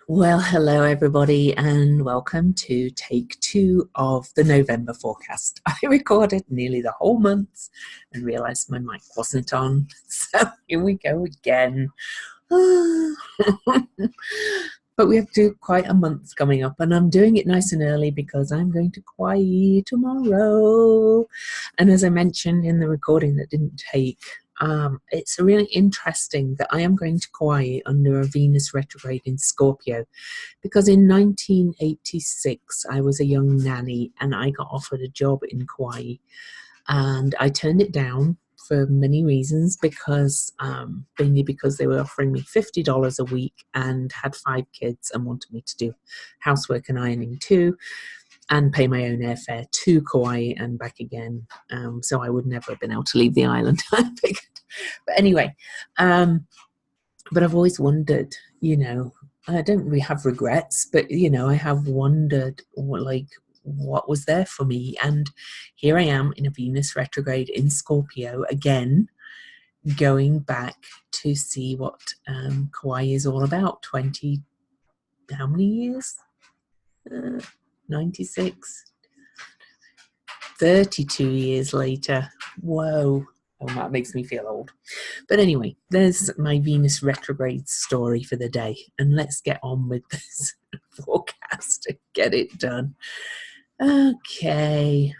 Well, hello everybody, and welcome to take two of the November forecast. I recorded nearly the whole month and realized my mic wasn't on, so here we go again. But we have to do quite a month coming up, and I'm doing it nice and early because I'm going to Kauai tomorrow. And as I mentioned in the recording that didn't take, it's really interesting that I am going to Kauai under a Venus retrograde in Scorpio, because in 1986 I was a young nanny and I got offered a job in Kauai, and I turned it down for many reasons, because mainly because they were offering me $50 a week and had 5 kids and wanted me to do housework and ironing too, and pay my own airfare to Kauai and back again. So I would never have been able to leave the island, I figured. But anyway, but I've always wondered, I don't really have regrets, but I have wondered what was there for me. And here I am in a Venus retrograde in Scorpio again, going back to see what Kauai is all about. How many years? 96, 32 years later. Whoa. Oh, that makes me feel old. But anyway, there's my Venus retrograde story for the day. And let's get on with this forecast and get it done. Okay.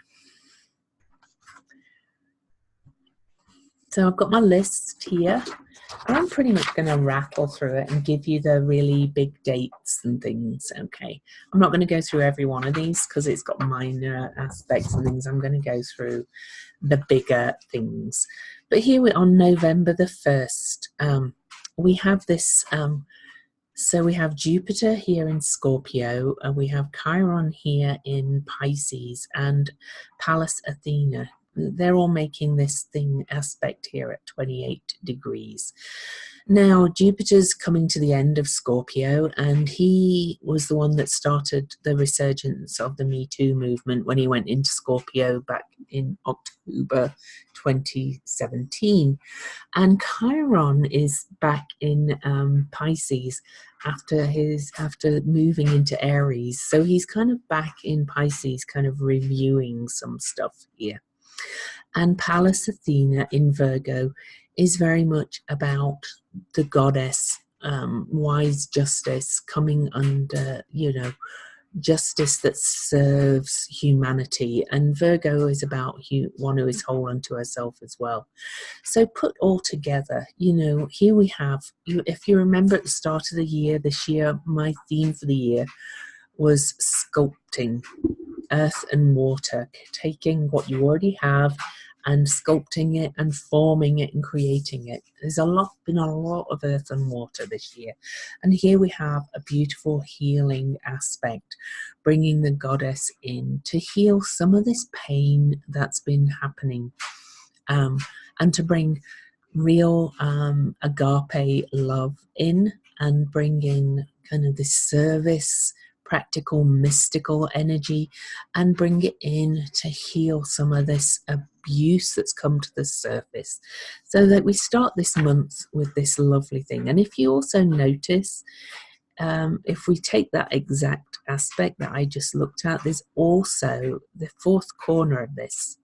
So I've got my list here. I'm pretty much going to rattle through it and give you the really big dates and things. Okay. I'm not going to go through every one of these because it's got minor aspects and things. I'm going to go through the bigger things. But here we're on November the 1st. We have this, so we have Jupiter here in Scorpio, and we have Chiron here in Pisces, and Pallas Athena. They're all making this thing aspect here at 28 degrees. Now, Jupiter's coming to the end of Scorpio, and he was the one that started the resurgence of the Me Too movement when he went into Scorpio back in October 2017. And Chiron is back in Pisces after moving into Aries. So he's kind of back in Pisces, kind of reviewing some stuff here. And Pallas Athena in Virgo is very much about the goddess, wise justice, coming under, justice that serves humanity. And Virgo is about one who is whole unto herself as well. So put all together, here we have, if you remember at the start of the year, this year, my theme for the year was sculpting, earth and water, taking what you already have and sculpting it and forming it and creating it. There's been a lot of earth and water this year. And here we have a beautiful healing aspect, bringing the goddess in to heal some of this pain that's been happening, and to bring real agape love in, and bring in kind of this service, practical, mystical energy, and bring it in to heal some of this abuse that's come to the surface, so that we start this month with this lovely thing. And if you also notice, if we take that exact aspect that I just looked at, there's also the fourth corner of this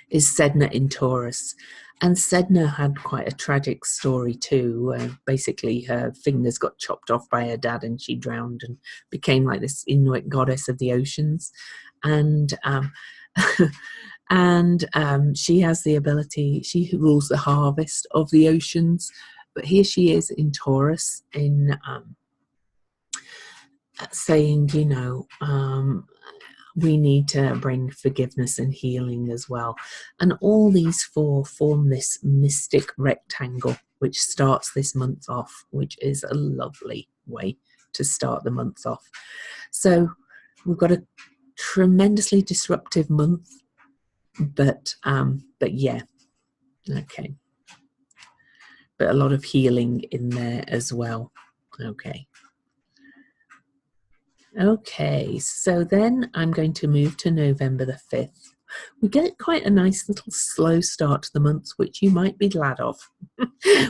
is Sedna in Taurus. And Sedna had quite a tragic story too. Basically, her fingers got chopped off by her dad and she drowned and became like this Inuit goddess of the oceans. And she has the ability, she rules the harvest of the oceans. But here she is in Taurus, in saying, we need to bring forgiveness and healing as well. And all these four form this mystic rectangle, which starts this month off, which is a lovely way to start the month off. So we've got a tremendously disruptive month, but yeah, okay. But a lot of healing in there as well. Okay, so then I'm going to move to November the 5th. We get quite a nice little slow start to the month, which you might be glad of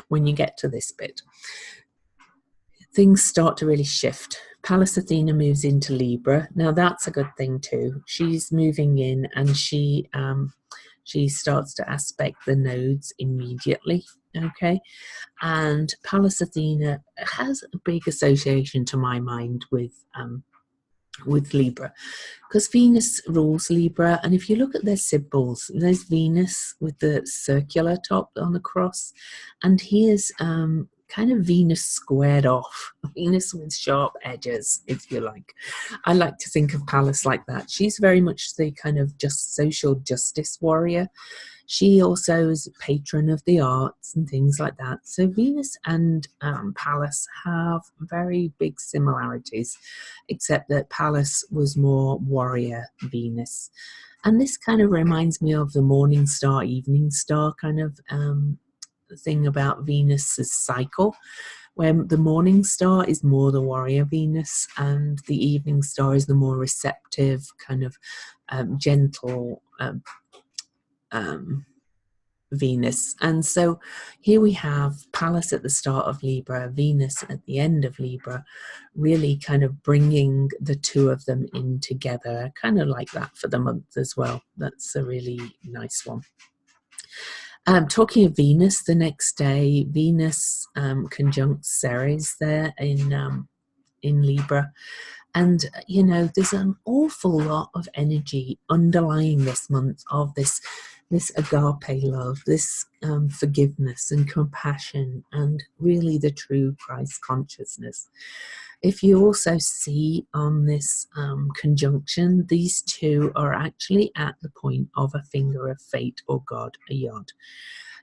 when you get to this bit. things start to really shift. Pallas Athena moves into Libra. Now that's a good thing too. She's moving in, and she starts to aspect the nodes immediately. Okay, and Pallas Athena has a big association to my mind with Libra, because Venus rules Libra. And if you look at their symbols, there's Venus with the circular top on the cross, and here's kind of Venus squared off, Venus with sharp edges, if you like. I like to think of Pallas like that. She's very much the kind of just social justice warrior. She also is a patron of the arts and things like that. So Venus and Pallas have very big similarities, except that Pallas was more warrior Venus. And this kind of reminds me of the morning star, evening star kind of thing about Venus's cycle, where the morning star is more the warrior Venus, and the evening star is the more receptive, kind of gentle Venus. And so here we have Pallas at the start of Libra, Venus at the end of Libra, really kind of bringing the two of them in together. I kind of like that for the month as well. That's a really nice one. Talking of Venus, the next day, Venus conjuncts Ceres there in Libra. And, you know, there's an awful lot of energy underlying this month of this agape love, this forgiveness and compassion, and really the true Christ consciousness. If you also see on this conjunction, these two are actually at the point of a finger of fate or God, a yod.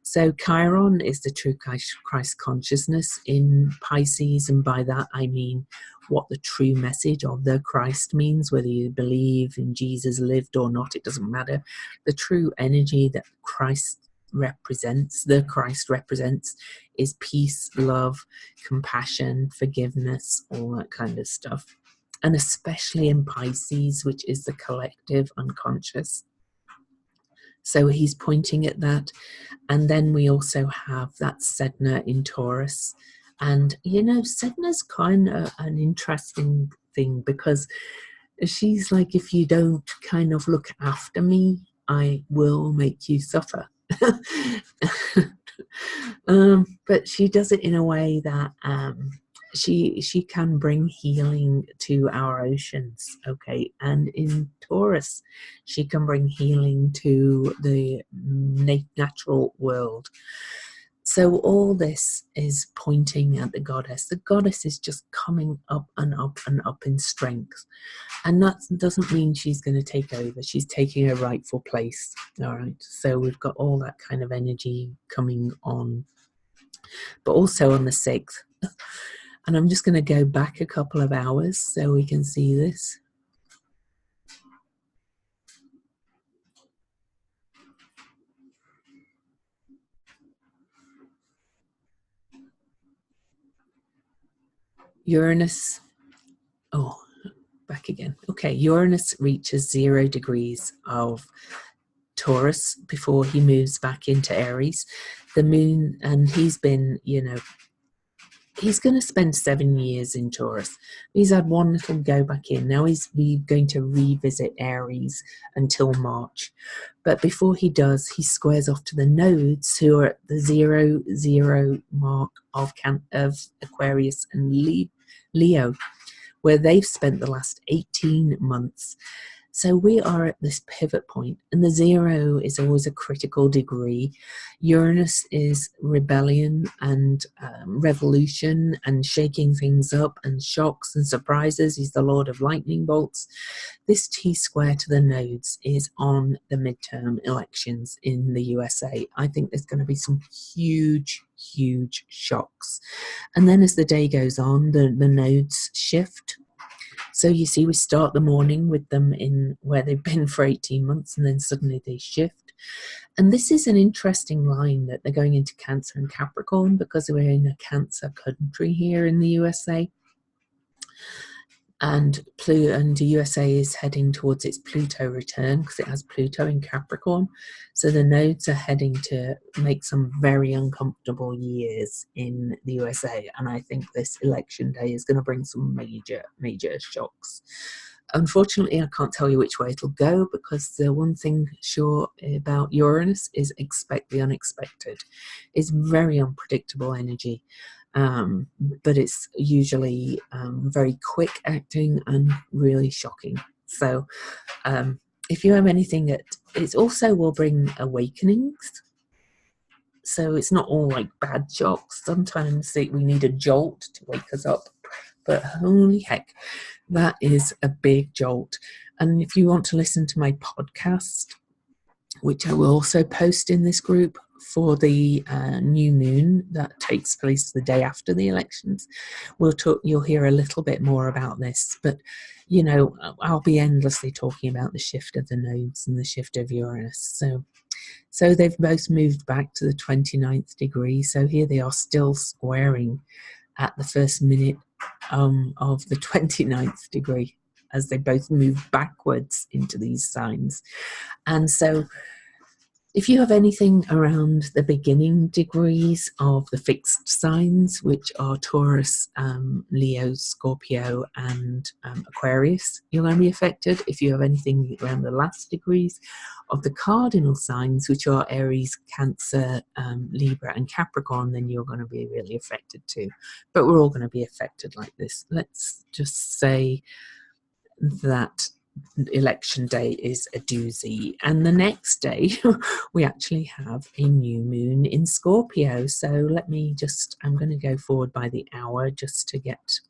So Chiron is the true Christ consciousness in Pisces, and by that I mean what the true message of the Christ means, whether you believe in Jesus lived or not, it doesn't matter. The true energy that Christ represents, is peace, love, compassion, forgiveness, all that kind of stuff. And especially in Pisces, which is the collective unconscious. So he's pointing at that. And then we also have that Sedna in Taurus. And, you know, Sedna's kind of an interesting thing, because she's like, if you don't kind of look after me, I will make you suffer. But she does it in a way that she can bring healing to our oceans, okay? And in Taurus, she can bring healing to the natural world. So all this is pointing at the goddess. The goddess is just coming up and up and up in strength. And that doesn't mean she's going to take over. She's taking her rightful place, all right? So we've got all that kind of energy coming on. But also on the 6th, and I'm just going to go back a couple of hours so we can see this. Uranus, back again. Okay, Uranus reaches 0 degrees of Taurus before he moves back into Aries. The moon, and he's been, you know, he's going to spend 7 years in Taurus. He's had one little go back in. Now he's going to revisit Aries until March. But before he does, he squares off to the nodes, who are at the 0-0 mark of Aquarius and Leo, where they've spent the last 18 months. So we are at this pivot point, and the 0 is always a critical degree. Uranus is rebellion and revolution and shaking things up and shocks and surprises. He's the lord of lightning bolts. This T-square to the nodes is on the midterm elections in the USA. I think there's going to be some huge, huge shocks. And then as the day goes on, the nodes shift. So you see, we start the morning with them in where they've been for 18 months, and then suddenly they shift. And this is an interesting line that they're going into Cancer and Capricorn, because we're in a Cancer country here in the USA. And the USA is heading towards its Pluto return because it has Pluto in Capricorn. So the nodes are heading to make some very uncomfortable years in the USA. And I think this election day is going to bring some major, major shocks. Unfortunately, I can't tell you which way it'll go, because the one thing sure about Uranus is expect the unexpected. It's very unpredictable energy. But it's usually very quick acting and really shocking. So if you have anything that, it also will bring awakenings. So it's not all like bad shocks. Sometimes we need a jolt to wake us up, but holy heck, that is a big jolt. And if you want to listen to my podcast, which I will also post in this group, for the new moon that takes place the day after the elections, you'll hear a little bit more about this. But you know, I'll be endlessly talking about the shift of the nodes and the shift of Uranus. So they've both moved back to the 29th degree. So here they are still squaring at the first minute of the 29th degree, as they both move backwards into these signs. And so if you have anything around the beginning degrees of the fixed signs, which are Taurus, Leo, Scorpio, and Aquarius, you're going to be affected. If you have anything around the last degrees of the cardinal signs, which are Aries, Cancer, Libra, and Capricorn, then you're going to be really affected too. But we're all going to be affected like this. Let's just say that election day is a doozy, and the next day we actually have a new moon in Scorpio. So I'm going to go forward by the hour just to get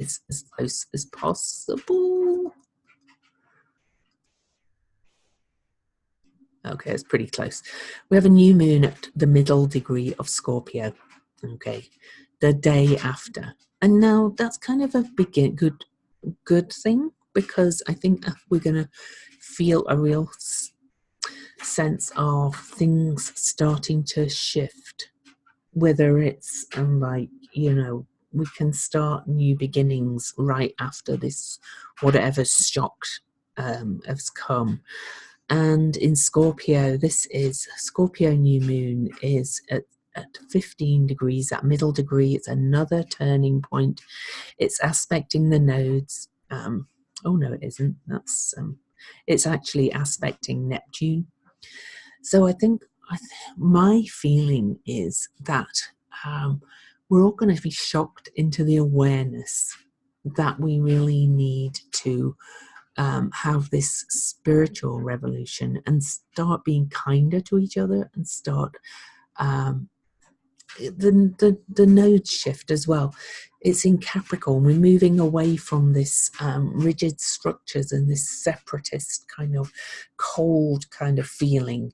as close as possible. Okay, it's pretty close. We have a new moon at the middle degree of Scorpio, okay, the day after. And now that's kind of a good thing, because I think we're going to feel a real sense of things starting to shift, whether it's we can start new beginnings right after this, whatever shock has come. And in Scorpio, this is Scorpio new moon is at 15 degrees, that middle degree. It's another turning point. It's aspecting the nodes. Oh no, it isn't. It's actually aspecting Neptune. So I think my feeling is that we're all going to be shocked into the awareness that we really need to have this spiritual revolution and start being kinder to each other, and start the node shift as well. It's in Capricorn. We're moving away from this rigid structures and this separatist kind of cold kind of feeling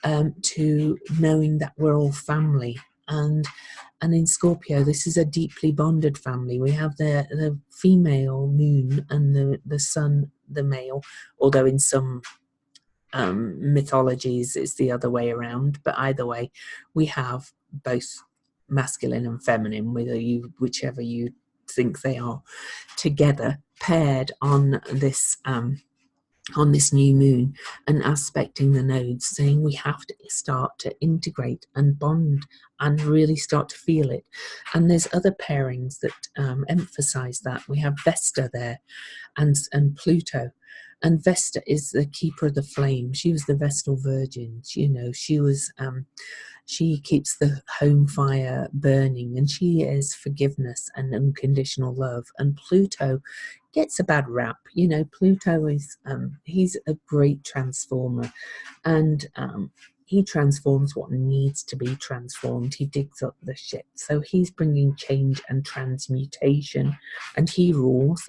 to knowing that we're all family. And in Scorpio, this is a deeply bonded family. We have the female moon and the sun, the male, although in some mythologies it's the other way around. But either way, we have both masculine and feminine, whichever you think they are, together, paired on this new moon, and aspecting the nodes, saying we have to start to integrate and bond and really start to feel it. And there's other pairings that emphasize that. We have Vesta there and Pluto. And Vesta is the keeper of the flame. She was the Vestal Virgin. She keeps the home fire burning, and she is forgiveness and unconditional love. And Pluto gets a bad rap. Pluto is he's a great transformer, and he transforms what needs to be transformed. He digs up the shit. So he's bringing change and transmutation, and he rules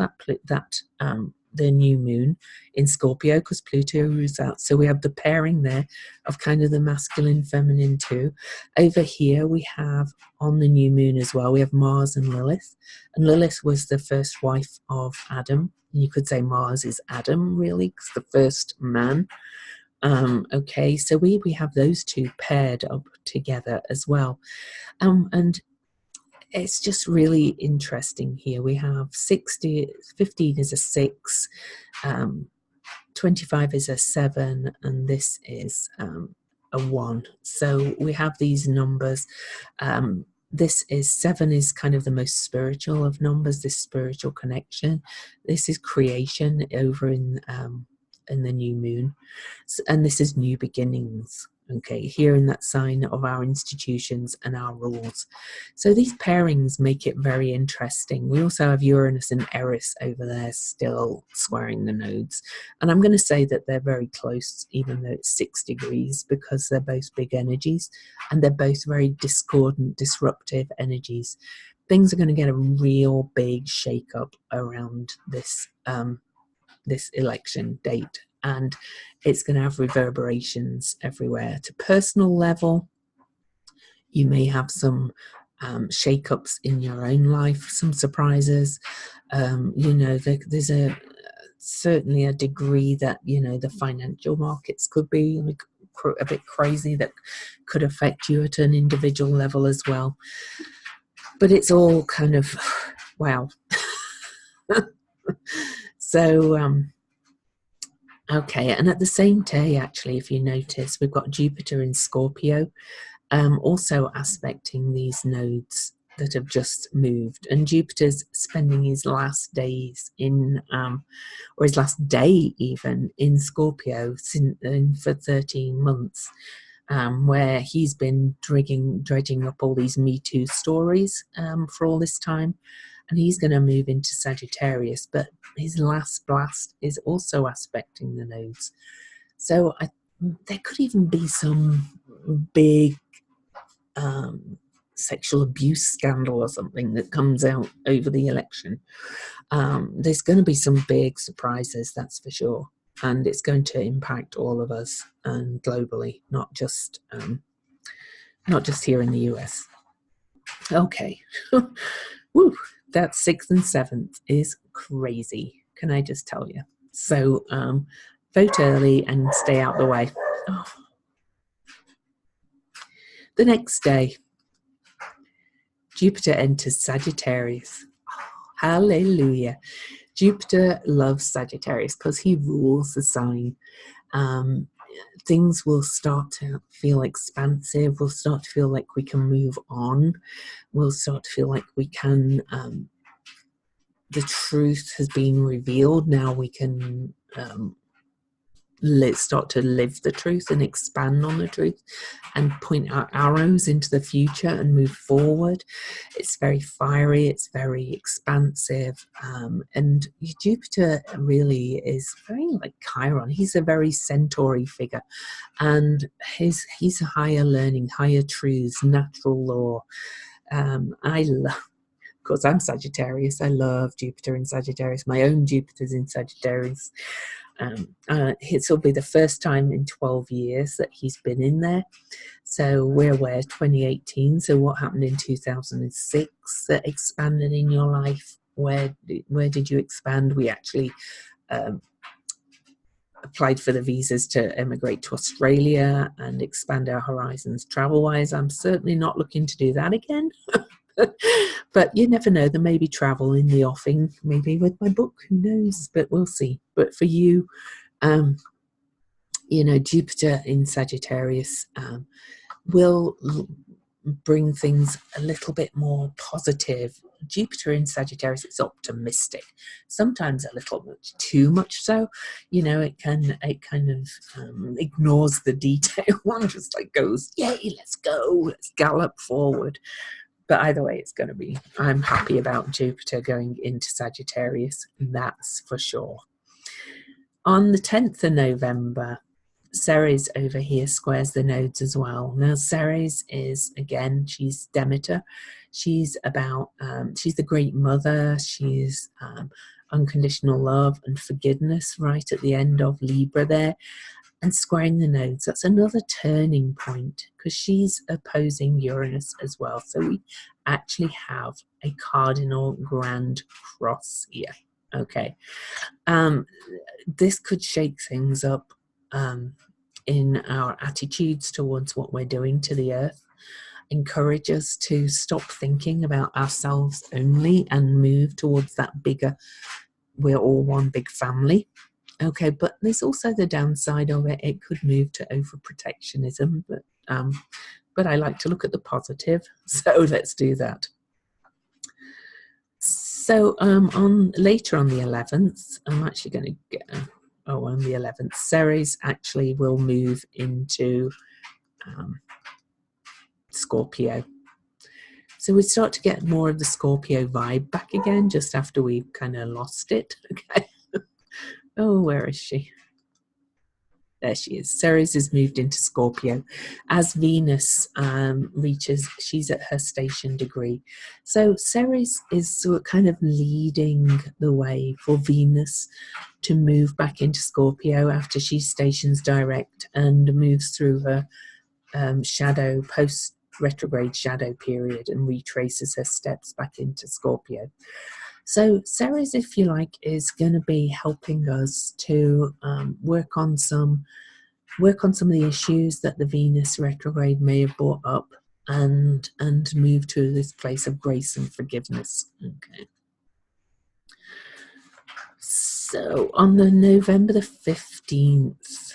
the new moon in Scorpio, because Pluto rules out. So we have the pairing there of kind of the masculine, feminine too. Over here we have, on the new moon as well, we have Mars and Lilith. And Lilith was the first wife of Adam. And you could say Mars is Adam, really, because the first man. Okay, so we have those two paired up together as well. And it's just really interesting here. We have 15 is a 6, 25 is a 7, and this is a 1. So we have these numbers. This is 7 is kind of the most spiritual of numbers, this spiritual connection. This is creation over in the new moon, and this is new beginnings. Okay, here in that sign of our institutions and our rules. So these pairings make it very interesting. We also have Uranus and Eris over there still squaring the nodes. And I'm going to say that they're very close, even though it's 6 degrees, because they're both big energies and they're both very discordant, disruptive energies. Things are going to get a real big shake up around this this election date, and it's going to have reverberations everywhere. To personal level, you may have some shake-ups in your own life, some surprises. You know, there's certainly a degree that, you know, the financial markets could be like a bit crazy, that could affect you at an individual level as well. But it's all kind of wow. So okay, and at the same day, actually, if you notice, we've got Jupiter in Scorpio, also aspecting these nodes that have just moved. And Jupiter's spending his last days in, or his last day even, in Scorpio for 13 months, where he's been dredging up all these Me Too stories for all this time. And he's going to move into Sagittarius, but his last blast is also aspecting the nodes. So there could even be some big sexual abuse scandal or something that comes out over the election. There's going to be some big surprises, that's for sure. And it's going to impact all of us and globally, not just here in the US. Okay. Woo. That 6th and 7th is crazy, can I just tell you? So vote early and stay out the way. Oh. The next day, Jupiter enters Sagittarius. Oh, hallelujah. Jupiter loves Sagittarius because he rules the sign. Things will start to feel expansive. We'll start to feel like we can move on. We'll start to feel like we can, the truth has been revealed. Now we can start to live the truth and expand on the truth and point our arrows into the future and move forward. It's very fiery, it's very expansive, and Jupiter really is very like Chiron. He's a very centaur figure, and he's a higher learning, higher truths, natural law. I love, of course, I'm Sagittarius. I love Jupiter in Sagittarius. My own Jupiter's in Sagittarius. This will be the first time in 12 years that he's been in there. So we're aware 2018. So what happened in 2006 that expanded in your life? Where did you expand? We actually applied for the visas to emigrate to Australia and expand our horizons travel-wise. I'm certainly not looking to do that again. But you never know, there may be travel in the offing, maybe with my book, who knows, but we'll see. But for you, you know, Jupiter in Sagittarius will bring things a little bit more positive. Jupiter in Sagittarius is optimistic, sometimes a little bit too much so. You know, it kind of ignores the detail and just like goes, yay, let's go, let's gallop forward. But either way, it's going to be, I'm happy about Jupiter going into Sagittarius, that's for sure. On the 10th of November, Ceres over here squares the nodes as well. Now, Ceres is, again, she's Demeter. She's about, she's the great mother. She's unconditional love and forgiveness right at the end of Libra there. And squaring the nodes, that's another turning point because she's opposing Uranus as well. So we actually have a cardinal grand cross here. Okay. This could shake things up in our attitudes towards what we're doing to the earth. encourage us to stop thinking about ourselves only and move towards that bigger, we're all one big family. Okay, but there's also the downside of it. It could move to overprotectionism, but I like to look at the positive, so let's do that. So later on the 11th, I'm actually going to get, on the 11th, Ceres actually will move into Scorpio. So we start to get more of the Scorpio vibe back again, just after we kind of lost it. Okay. Oh, where is she? There she is. Ceres has moved into Scorpio. As Venus reaches, she's at her station degree. So Ceres is sort of kind of leading the way for Venus to move back into Scorpio after she stations direct and moves through her shadow, post-retrograde shadow period, and retraces her steps back into Scorpio. So Ceres, if you like, is going to be helping us to work on some of the issues that the Venus retrograde may have brought up, and move to this place of grace and forgiveness. Okay. So on the November the 15th,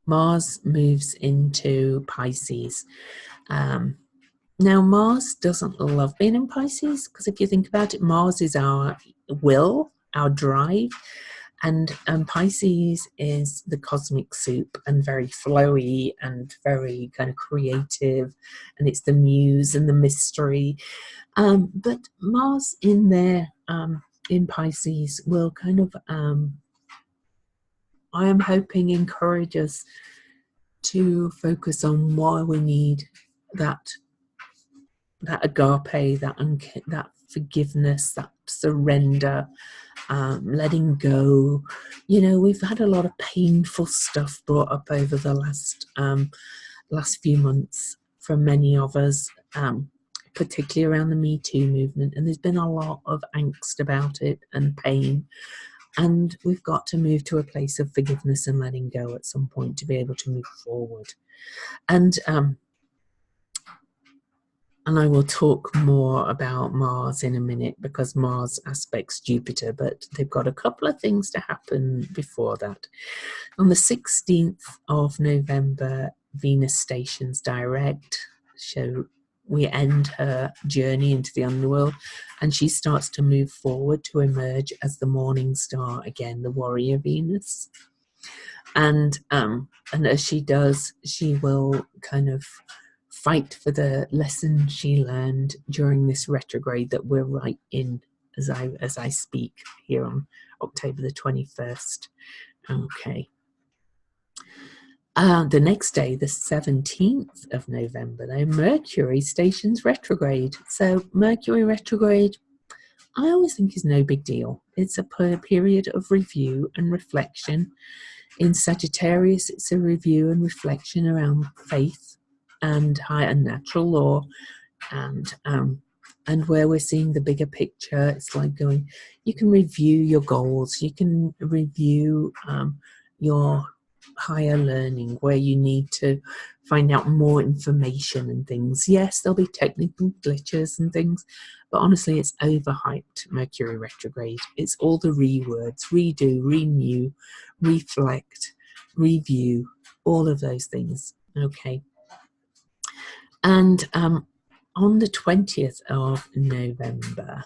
Mars moves into Pisces. Now, Mars doesn't love being in Pisces, because if you think about it, Mars is our will, our drive, and Pisces is the cosmic soup and very flowy and very kind of creative, and it's the muse and the mystery. But Mars in there, in Pisces, will kind of, I am hoping, encourage us to focus on why we need that agape, that forgiveness, that surrender, letting go. You know, we've had a lot of painful stuff brought up over the last few months for many of us, particularly around the Me Too movement, and there's been a lot of angst about it and pain, and we've got to move to a place of forgiveness and letting go at some point to be able to move forward. And I will talk more about Mars in a minute, because Mars aspects Jupiter, but they've got a couple of things to happen before that. On the 16th of November, Venus stations direct, so we end her journey into the underworld, and she starts to move forward to emerge as the morning star again, the warrior Venus. And as she does, she will kind of fight for the lesson she learned during this retrograde that we're right in as I speak here on October the 21st. Okay. The next day, the 17th of November, though, Mercury stations retrograde. So Mercury retrograde, I always think, is no big deal. It's a period of review and reflection. In Sagittarius, it's a review and reflection around faith and higher natural law, and where we're seeing the bigger picture. It's like going, you can review your goals, you can review your higher learning, where you need to find out more information and things. Yes, there'll be technical glitches and things, but honestly, it's overhyped, Mercury retrograde. It's all the words: redo, renew, reflect, review, all of those things. Okay. And on the 20th of November,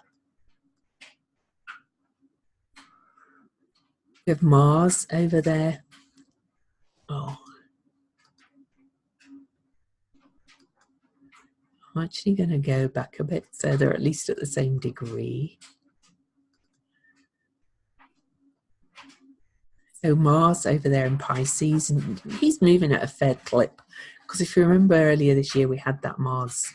we have Mars over there. Oh, I'm actually going to go back a bit so they're at least at the same degree. So Mars over there in Pisces, and he's moving at a fair clip, because if you remember earlier this year, we had that Mars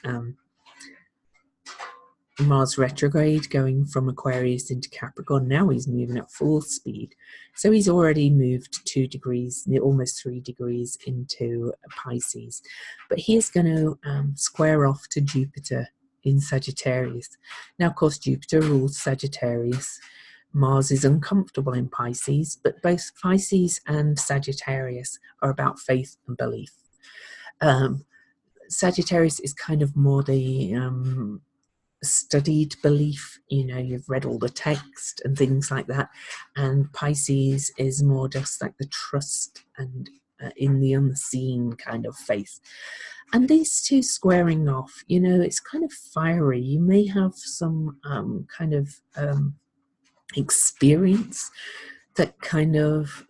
retrograde going from Aquarius into Capricorn. Now he's moving at full speed. So he's already moved 2 degrees, almost 3 degrees into Pisces. But he's going to square off to Jupiter in Sagittarius. Now, of course, Jupiter rules Sagittarius. Mars is uncomfortable in Pisces, but both Pisces and Sagittarius are about faith and belief. Sagittarius is kind of more the studied belief, you've read all the text and things like that, and Pisces is more just like the trust and in the unseen kind of faith. And these two squaring off, it's kind of fiery. You may have some kind of experience that kind of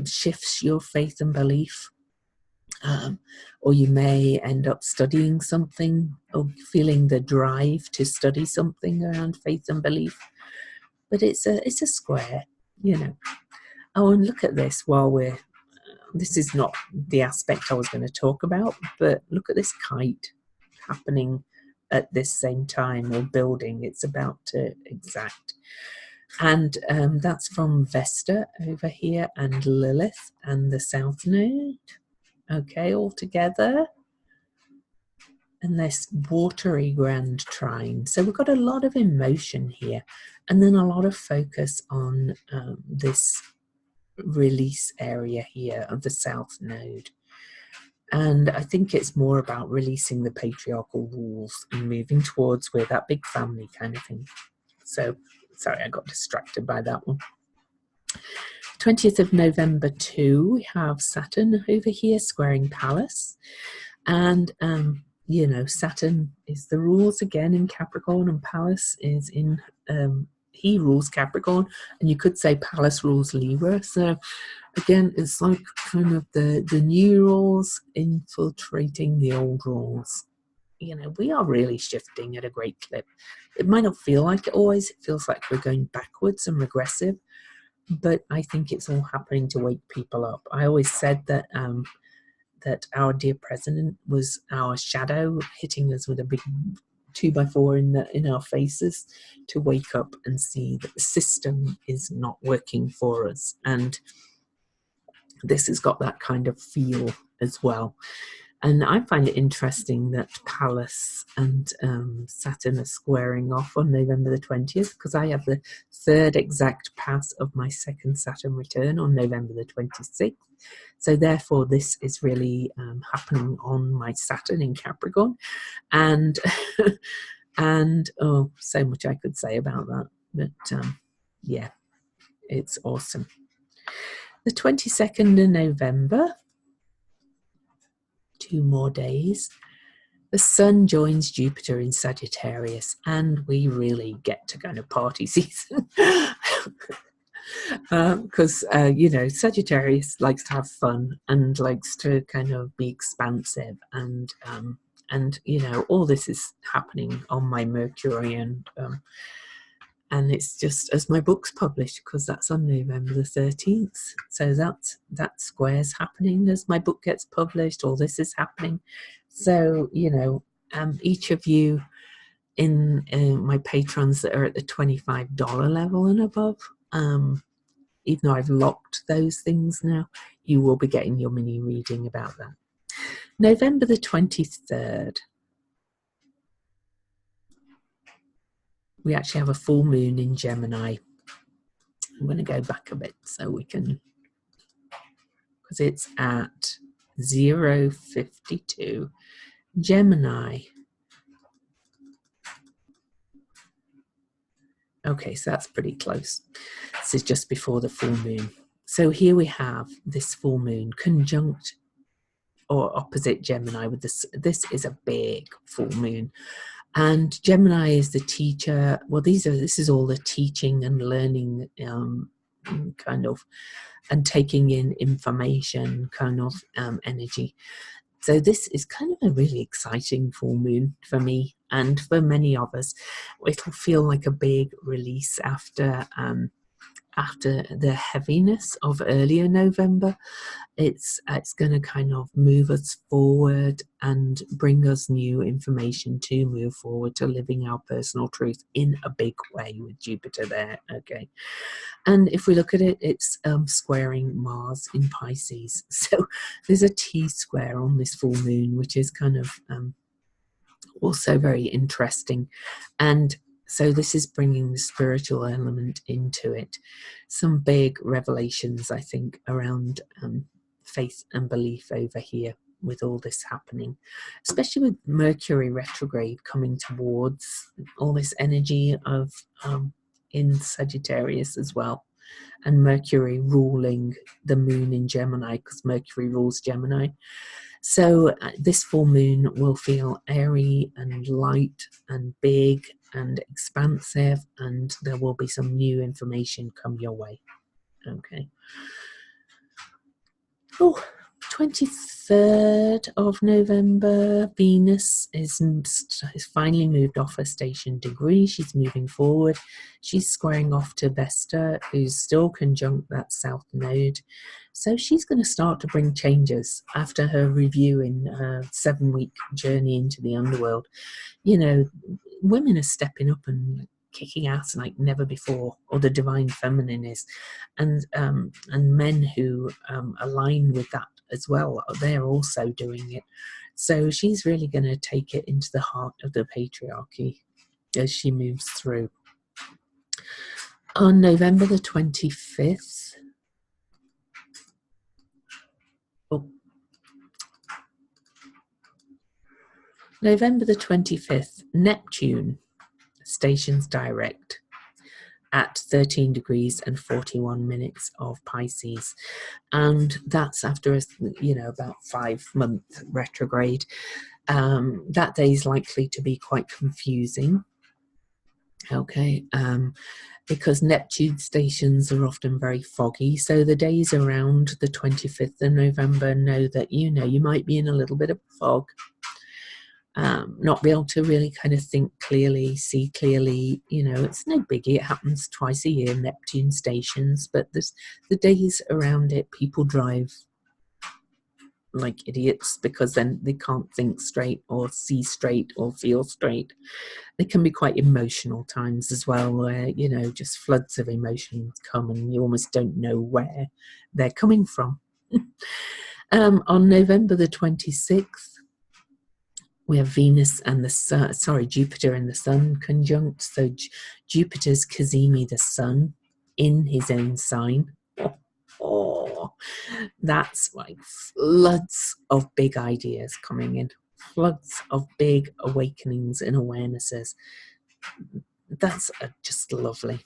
shifts your faith and belief. Or you may end up studying something or feeling the drive to study something around faith and belief. But it's a square, Oh, and look at this while this is not the aspect I was going to talk about, but look at this kite happening at this same time, or building. It's about to exact. And that's from Vesta over here, and Lilith and the South Node. Okay, all together. And this watery grand trine. So we've got a lot of emotion here, and then a lot of focus on this release area here of the South Node. And I think it's more about releasing the patriarchal rules and moving towards we're that big family kind of thing. So, sorry, I got distracted by that one. 20th of November too, we have Saturn over here squaring Pallas. And, Saturn is the rules again in Capricorn, and Pallas is in, he rules Capricorn, and you could say Pallas rules Libra. So again, it's like kind of the new rules infiltrating the old rules. We are really shifting at a great clip. It might not feel like it always. It feels like we're going backwards and regressive, but I think it's all happening to wake people up. I always said that that our dear president was our shadow, hitting us with a big 2x4 in our faces to wake up and see that the system is not working for us. And this has got that kind of feel as well. And I find it interesting that Pallas and Saturn are squaring off on November the 20th, because I have the third exact pass of my second Saturn return on November the 26th. So therefore, this is really happening on my Saturn in Capricorn. And, and so much I could say about that. But yeah, it's awesome. The 22nd of November, 2 more days, the Sun joins Jupiter in Sagittarius, and we really get to kind of party season. Because, Sagittarius likes to have fun and likes to kind of be expansive, and all this is happening on my Mercury, and it's just as my book's published, because that's on November the 13th. So that square's happening as my book gets published. All this is happening. So, each of you in my patrons that are at the $25 level and above, even though I've locked those things now, you will be getting your mini reading about that. November the 23rd. We actually have a full moon in Gemini. I'm going to go back a bit so we can, because it's at 0:52. Gemini. Okay, so that's pretty close. This is just before the full moon. So here we have this full moon conjunct or opposite Gemini with this. This is a big full moon. And Gemini is the teacher. Well, this is all the teaching and learning kind of, and taking in information kind of energy. So this is kind of a really exciting full moon for me and for many of us. It'll feel like a big release after the heaviness of earlier November. It's going to kind of move us forward and bring us new information to move forward to living our personal truth in a big way with Jupiter there. Okay, and if we look at it, it's squaring Mars in Pisces. So there's a T-square on this full moon, which is kind of also very interesting. And so this is bringing the spiritual element into it. Some big revelations, I think, around faith and belief over here. with all this happening, especially with Mercury retrograde coming towards all this energy of in Sagittarius as well, and Mercury ruling the moon in Gemini, because Mercury rules Gemini. So this full moon will feel airy and light and big and expansive, and there will be some new information come your way. Okay. Oh, 23rd of November, Venus is finally moved off her station degree. She's moving forward. She's squaring off to Vesta, who's still conjunct that south node. So she's going to start to bring changes after her review in her 7-week journey into the underworld. You know, women are stepping up and kicking ass like never before, or the divine feminine is, and men who align with that as well, they're also doing it. So she's really going to take it into the heart of the patriarchy as she moves through. On November the 25th, November the 25th, Neptune stations direct at 13 degrees and 41 minutes of Pisces, and that's after about 5-month retrograde. That day is likely to be quite confusing, okay, because Neptune stations are often very foggy. So the days around the 25th of November know that you might be in a little bit of fog. Not be able to really kind of think clearly, see clearly, it's no biggie. It happens twice a year, Neptune stations, but the days around it, people drive like idiots because then they can't think straight or see straight or feel straight. They can be quite emotional times as well, where, just floods of emotions come and you almost don't know where they're coming from. On November the 26th, we have Venus and the Sun, Jupiter and the Sun conjunct. So Jupiter's Cazimi the Sun in his own sign. Oh, that's like floods of big ideas coming in, floods of big awakenings and awarenesses. That's just lovely.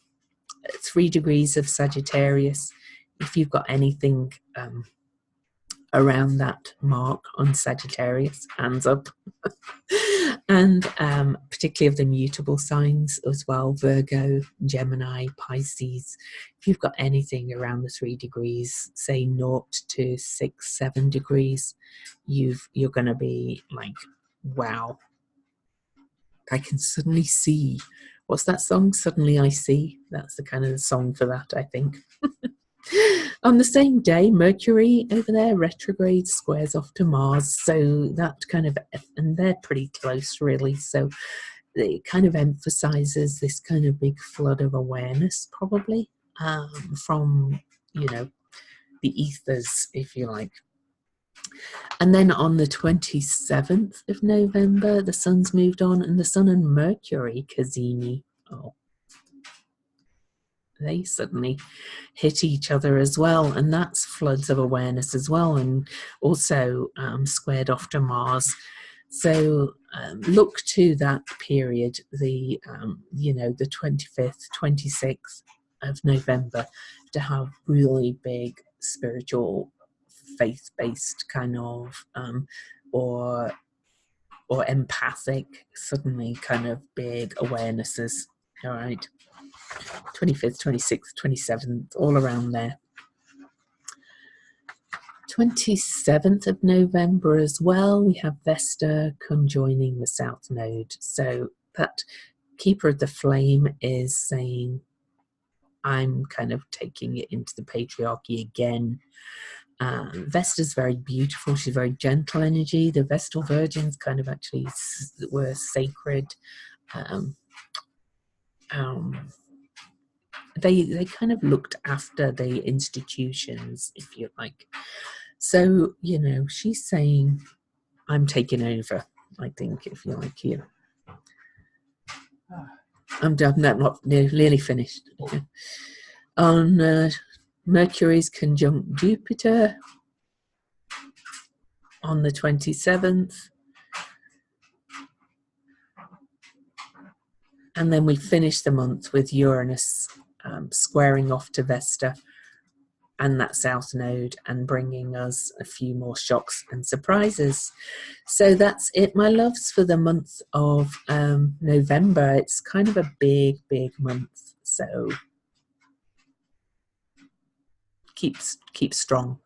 3 degrees of Sagittarius. If you've got anything around that mark on Sagittarius, hands up. And particularly of the mutable signs as well, Virgo, Gemini, Pisces. If you've got anything around the 3 degrees, say 0 to 6, 7 degrees, you're going to be like, wow, I can suddenly see. What's that song? Suddenly I See. That's the kind of song for that, I think. On the same day, Mercury over there retrograde squares off to Mars, so that kind of, and they're pretty close really, so it kind of emphasizes this kind of big flood of awareness probably from the ethers, if you like. And then on the 27th of November, the sun's moved on, and the sun and Mercury Cazimi, they suddenly hit each other as well, and that's floods of awareness as well, and also squared off to Mars. So look to that period, the 25th, 26th of November, to have really big spiritual, faith-based kind of or empathic, suddenly kind of big awarenesses. All right. 25th, 26th, 27th, all around there. 27th of November as well, we have Vesta conjoining the South Node. So that Keeper of the Flame is saying, I'm kind of taking it into the patriarchy again. Vesta's very beautiful. She's very gentle energy. The Vestal Virgins kind of actually were sacred. They kind of looked after the institutions, if you like. So, she's saying, I'm taking over, I think, if you like, here. I'm not nearly finished. On Mercury's conjunct Jupiter on the 27th. And then we finish the month with Uranus squaring off to Vesta and that South Node, and bringing us a few more shocks and surprises. So that's it, my loves, for the month of November. It's kind of a big month, so keep strong.